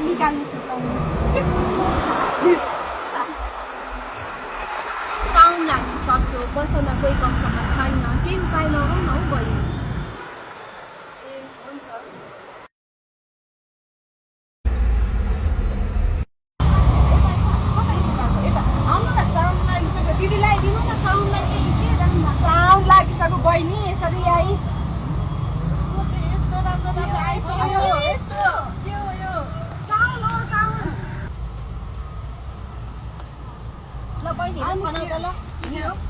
निकाल्नु सक्नु साउन्ड लागिसक्यो बसाउन कोही कस्टमर छैन केही उपाय लगाउन हौ बहिनी दिदीलाई दिनु न साउन्ड लागिसक्यो के गर्नु साउन्ड लागिसक्यो बहिनी यसरी आई यस्तो राम्रो राम्रो आइसक्यो यस्तो के हो यो साउन्ड हो साउन्ड ल बहिनी छनाउ त ल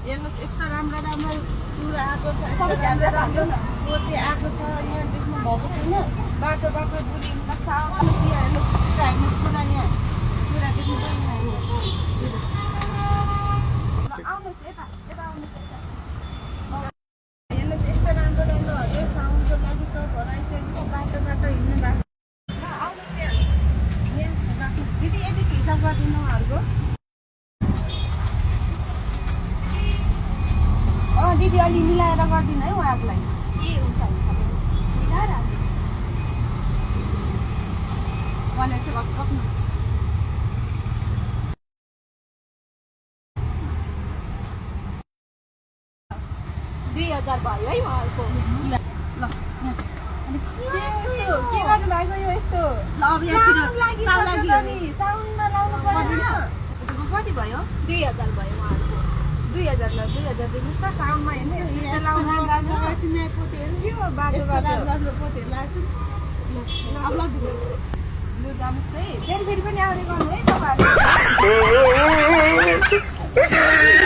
हेर्नुहोस् यस्तो राम्रो राम्रो चुरा आएको छ सबै राम्रो राम्रो पोते आएको छ यहाँ देख्नु भएको छैन बाटो बाटो बुलिन्छ साउन्ड हेर्नुहोस् चुरा हेर्नुहोस् चुरा यहाँ चुरा देख्नु आउनुहोस् यता यता आउनुहोस् हेर्नुहोस् यस्तो राम्रो राम्रोहरू साउन्डको लागि त भराइसकेको बाटो बाटो हिँड्नु भएको छ आउनुहोस् यहाँ राख्नु दिदी यतिको हिसाब गरिदिनु उहाँहरूको दिदी अलि मिलाएर गरिदिनु है उहाँहरूलाई ए हुन्छ हुन्छ मिलाएर भने चाहिँ सक्नु 2000 भयो है उहाँहरूको ल के गर्नु भएको यो यस्तो ल अब साउन्डमा लाउनु पर्दैन कति भयो 2000 भयो उहाँहरूको 2000 ल 2000 दिनुहोस् त साउन्डमा हेर्नुहोस् यस्तो लाउनु पर्दैन के हो बाटो बाटो अब ल लु जानुहोस् है फेरि पनि आउने गर्नु है तपाईँहरूले